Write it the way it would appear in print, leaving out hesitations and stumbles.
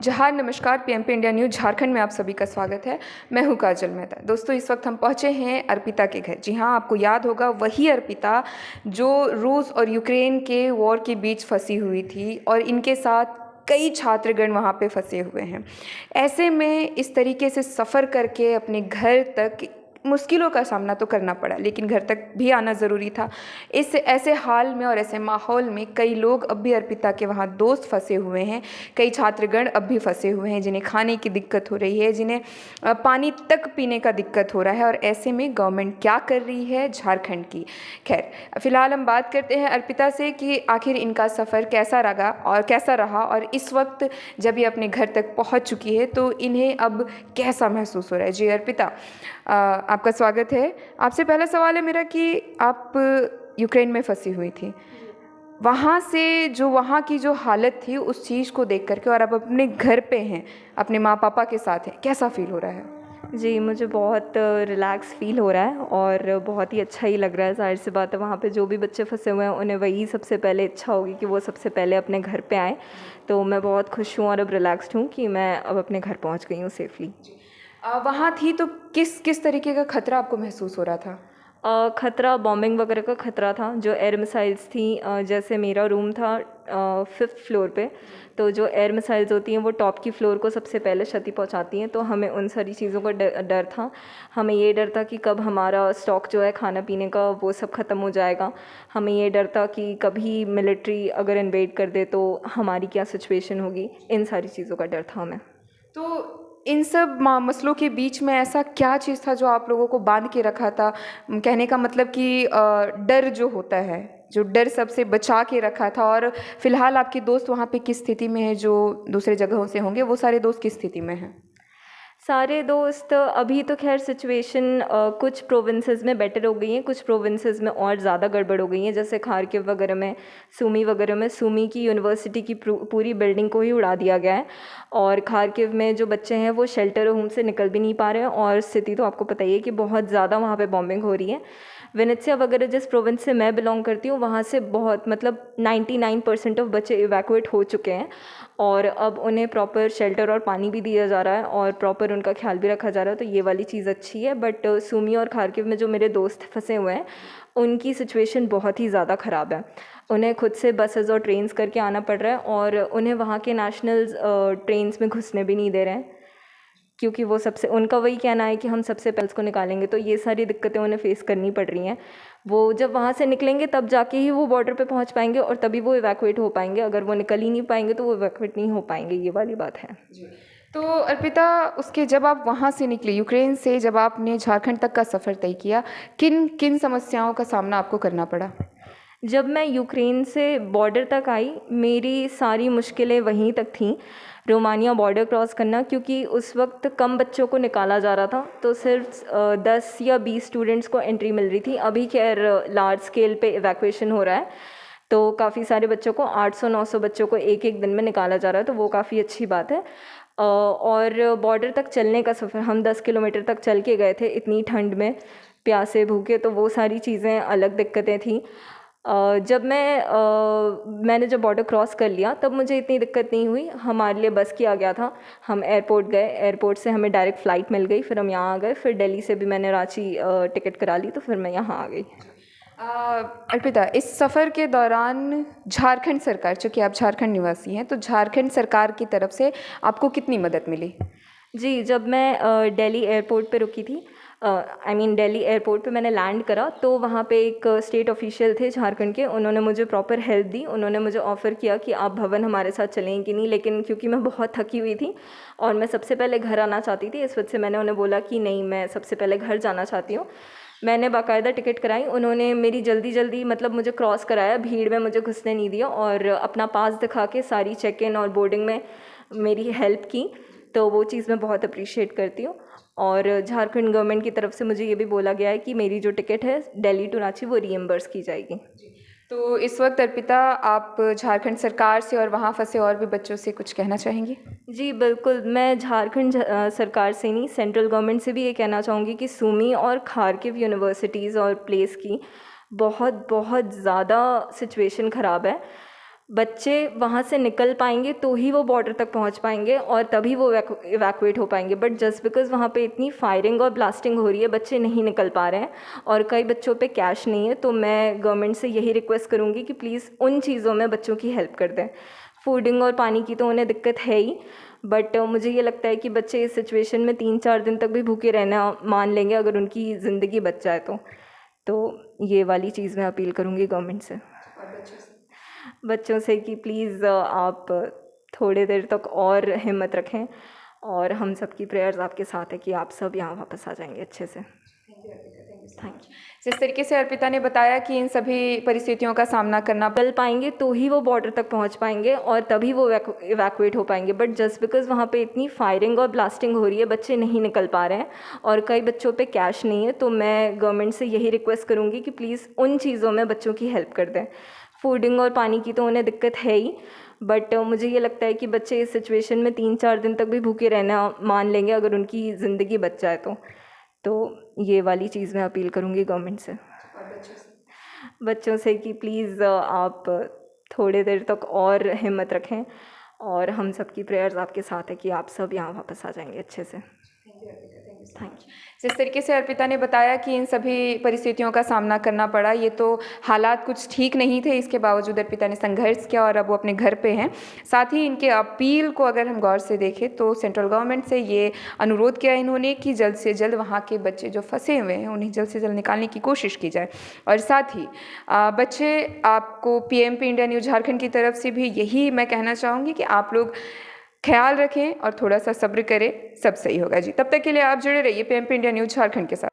जहार नमस्कार। PMP India news Jharkhand में आप सभी का स्वागत है। मैं हूं काजल मेहता। दोस्तों, इस वक्त हम पहुंचे हैं अर्पिता के घर। जी हां, आपको याद होगा वही अर्पिता जो रूस और यूक्रेन के वॉर के बीच फंसी हुई थी और इनके साथ कई छात्रगण वहाँ पे फंसे हुए हैं। ऐसे में इस तरीके से सफ़र करके अपने घर तक मुश्किलों का सामना तो करना पड़ा, लेकिन घर तक भी आना ज़रूरी था। इस ऐसे हाल में और ऐसे माहौल में कई लोग अब भी अर्पिता के वहाँ दोस्त फंसे हुए हैं। कई छात्रगण अब भी फंसे हुए हैं जिन्हें खाने की दिक्कत हो रही है, जिन्हें पानी तक पीने का दिक्कत हो रहा है। और ऐसे में गवर्नमेंट क्या कर रही है झारखंड की। खैर, फिलहाल हम बात करते हैं अर्पिता से कि आखिर इनका सफ़र कैसा रहा और इस वक्त जब ये अपने घर तक पहुँच चुकी है तो इन्हें अब कैसा महसूस हो रहा है। जी अर्पिता, आपका स्वागत है। आपसे पहला सवाल है मेरा कि आप यूक्रेन में फंसी हुई थी, वहाँ से जो वहाँ की जो हालत थी उस चीज़ को देख करके, और आप अपने घर पे हैं, अपने माँ पापा के साथ हैं, कैसा फील हो रहा है? जी, मुझे बहुत रिलैक्स फ़ील हो रहा है और बहुत ही अच्छा ही लग रहा है। ज़ाहिर सी बात है, वहाँ पे जो भी बच्चे फंसे हुए हैं उन्हें वही सबसे पहले इच्छा होगी कि वो सबसे पहले अपने घर पे आएँ। तो मैं बहुत खुश हूँ और अब रिलैक्स्ड हूँ कि मैं अब अपने घर पहुँच गई हूँ सेफ़ली। वहाँ थी तो किस किस तरीके का खतरा आपको महसूस हो रहा था? खतरा बॉम्बिंग वगैरह का खतरा था, जो एयर मिसाइल्स थी। जैसे मेरा रूम था 5th फ्लोर पे, तो जो एयर मिसाइल्स होती हैं वो टॉप की फ्लोर को सबसे पहले क्षति पहुंचाती हैं। तो हमें उन सारी चीज़ों का डर था। हमें ये डर था कि कब हमारा स्टॉक जो है खाना पीने का वो सब ख़त्म हो जाएगा। हमें ये डर था कि कभी मिलिट्री अगर इन्वेड कर दे तो हमारी क्या सिचुएशन होगी। इन सारी चीज़ों का डर था हमें। तो इन सब मसलों के बीच में ऐसा क्या चीज़ था जो आप लोगों को बांध के रखा था? कहने का मतलब कि डर जो होता है, जो डर सबसे बचा के रखा था। और फिलहाल आपके दोस्त वहाँ पे किस स्थिति में है? जो दूसरे जगहों से होंगे वो सारे दोस्त किस स्थिति में हैं? सारे दोस्त अभी तो खैर सिचुएशन कुछ प्रोविंसेस में बेटर हो गई हैं, कुछ प्रोविंसेस में और ज़्यादा गड़बड़ हो गई हैं। जैसे खार्किव वगैरह में, सूमी वगैरह में, सूमी की यूनिवर्सिटी की पूरी बिल्डिंग को ही उड़ा दिया गया है। और खार्किव में जो बच्चे हैं वो शेल्टर होम से निकल भी नहीं पा रहे हैं। और स्थिति तो आपको पता ही है कि बहुत ज़्यादा वहाँ पे बॉम्बिंग हो रही है। वेनेत्सिया वगैरह जिस प्रोविंस से मैं बिलोंग करती हूँ वहाँ से बहुत 99% ऑफ बच्चे इवैक्यूएट हो चुके हैं और अब उन्हें प्रॉपर शेल्टर और पानी भी दिया जा रहा है और प्रॉपर उनका ख्याल भी रखा जा रहा है। तो ये वाली चीज़ अच्छी है। बट सूमी और खार्किव में जो मेरे दोस्त फंसे हुए हैं उनकी सिचुएशन बहुत ही ज़्यादा ख़राब है। उन्हें खुद से बसेस और ट्रेन्स करके आना पड़ रहा है और उन्हें वहाँ के नेशनल ट्रेन्स में घुसने भी नहीं दे रहे हैं, क्योंकि वो सबसे उनका वही कहना है कि हम सबसे पहले उसको निकालेंगे। तो ये सारी दिक्कतें उन्हें फेस करनी पड़ रही हैं। वो जब वहाँ से निकलेंगे तब जाके ही वो बॉर्डर पे पहुँच पाएंगे और तभी वो इवैक्यूएट हो पाएंगे। अगर वो निकल ही नहीं पाएंगे तो वो इवैक्यूएट नहीं हो पाएंगे। ये वाली बात है। तो अर्पिता, उसके जब आप वहाँ से निकले यूक्रेन से, जब आपने झारखंड तक का सफ़र तय किया, किन किन समस्याओं का सामना आपको करना पड़ा? जब मैं यूक्रेन से बॉर्डर तक आई मेरी सारी मुश्किलें वहीं तक थीं। रोमानिया बॉर्डर क्रॉस करना, क्योंकि उस वक्त कम बच्चों को निकाला जा रहा था, तो सिर्फ 10 या 20 स्टूडेंट्स को एंट्री मिल रही थी। अभी खैर लार्ज स्केल पे इवैक्यूएशन हो रहा है, तो काफ़ी सारे बच्चों को 800-900 बच्चों को एक एक दिन में निकाला जा रहा है, तो वो काफ़ी अच्छी बात है। और बॉर्डर तक चलने का सफ़र, हम 10 किलोमीटर तक चल के गए थे इतनी ठंड में, प्यासे भूखे, तो वो सारी चीज़ें अलग दिक्कतें थी। मैंने जब बॉर्डर क्रॉस कर लिया तब मुझे इतनी दिक्कत नहीं हुई। हमारे लिए बस किया गया था, हम एयरपोर्ट गए, एयरपोर्ट से हमें डायरेक्ट फ़्लाइट मिल गई, फिर हम यहाँ आ गए। फिर दिल्ली से भी मैंने रांची टिकट करा ली, तो फिर मैं यहाँ आ गई। अर्पिता, इस सफ़र के दौरान झारखंड सरकार, चूँकि आप झारखंड निवासी हैं, तो झारखंड सरकार की तरफ से आपको कितनी मदद मिली? जी, जब मैं दिल्ली एयरपोर्ट पे रुकी थी, दिल्ली एयरपोर्ट पे मैंने लैंड करा, तो वहाँ पे एक स्टेट ऑफिशियल थे झारखंड के, उन्होंने मुझे प्रॉपर हेल्प दी। उन्होंने मुझे ऑफ़र किया कि आप भवन हमारे साथ चलें कि नहीं, लेकिन क्योंकि मैं बहुत थकी हुई थी और मैं सबसे पहले घर आना चाहती थी, इस वजह से मैंने उन्हें बोला कि नहीं, मैं सबसे पहले घर जाना चाहती हूँ। मैंने बाकायदा टिकट कराई, उन्होंने मेरी जल्दी मुझे क्रॉस कराया, भीड़ में मुझे घुसने नहीं दिया और अपना पास दिखा के सारी चेक इन और बोर्डिंग में मेरी हेल्प की। तो वो चीज़ मैं बहुत अप्रिशिएट करती हूँ। और झारखंड गवर्नमेंट की तरफ से मुझे ये भी बोला गया है कि मेरी जो टिकट है दिल्ली टू रांची वो रीइम्बर्स की जाएगी। तो इस वक्त अर्पिता, आप झारखंड सरकार से और वहाँ फंसे और भी बच्चों से कुछ कहना चाहेंगी? जी बिल्कुल, मैं झारखंड सरकार से नहीं, सेंट्रल गवर्नमेंट से भी ये कहना चाहूँगी कि सूमी और खार्किव यूनिवर्सिटीज़ और प्लेस की बहुत बहुत ज़्यादा सिचुएशन ख़राब है। बच्चे वहाँ से निकल पाएंगे तो ही वो बॉर्डर तक पहुँच पाएंगे और तभी वो इवैक्यूएट हो पाएंगे। बट जस्ट बिकॉज़ वहाँ पे इतनी फायरिंग और ब्लास्टिंग हो रही है, बच्चे नहीं निकल पा रहे हैं और कई बच्चों पे कैश नहीं है। तो मैं गवर्नमेंट से यही रिक्वेस्ट करूँगी कि प्लीज़ उन चीज़ों में बच्चों की हेल्प कर दें। फूडिंग और पानी की तो उन्हें दिक्कत है ही, बट मुझे ये लगता है कि बच्चे इस सिचुएशन में 3-4 दिन तक भी भूखे रहना मान लेंगे अगर उनकी ज़िंदगी बच जाए तो ये वाली चीज़ मैं अपील करूँगी गवर्नमेंट से, बच्चों से कि प्लीज़ आप थोड़ी देर तक और हिम्मत रखें और हम सब की प्रेयर्स आपके साथ है कि आप सब यहाँ वापस आ जाएंगे अच्छे से। Thank you. जिस तरीके से अर्पिता ने बताया कि इन सभी परिस्थितियों का सामना करना निकल पाएंगे तो ही वो बॉर्डर तक पहुँच पाएंगे और तभी वो इवैक्यूएट हो पाएंगे। बट जस्ट बिकॉज़ वहाँ पे इतनी फायरिंग और ब्लास्टिंग हो रही है, बच्चे नहीं निकल पा रहे हैं और कई बच्चों पे कैश नहीं है। तो मैं गवर्नमेंट से यही रिक्वेस्ट करूँगी कि प्लीज़ उन चीज़ों में बच्चों की हेल्प कर दें। फूडिंग और पानी की तो उन्हें दिक्कत है ही, बट मुझे ये लगता है कि बच्चे इस सिचुएशन में 3-4 दिन तक भी भूखे रहना मान लेंगे अगर उनकी ज़िंदगी बच जाए तो ये वाली चीज़ मैं अपील करूँगी गवर्नमेंट से, बच्चों से कि प्लीज़ आप थोड़ी देर तक और हिम्मत रखें और हम सब की प्रेयर्स आपके साथ है कि आप सब यहाँ वापस आ जाएंगे अच्छे से। Thank you. जिस तरीके से अर्पिता ने बताया कि इन सभी परिस्थितियों का सामना करना पड़ा, ये तो हालात कुछ ठीक नहीं थे, इसके बावजूद अर्पिता ने संघर्ष किया और अब वो अपने घर पे हैं। साथ ही इनके अपील को अगर हम गौर से देखें तो सेंट्रल गवर्नमेंट से ये अनुरोध किया इन्होंने कि जल्द से जल्द वहाँ के बच्चे जो फंसे हुए हैं उन्हें जल्द से जल्द निकालने की कोशिश की जाए। और साथ ही बच्चे, आपको PMP इंडिया न्यूज़ झारखंड की तरफ से भी यही मैं कहना चाहूँगी कि आप लोग ख्याल रखें और थोड़ा सा सब्र करें, सब सही होगा जी। तब तक के लिए आप जुड़े रहिए PMP इंडिया न्यूज़ झारखंड के साथ।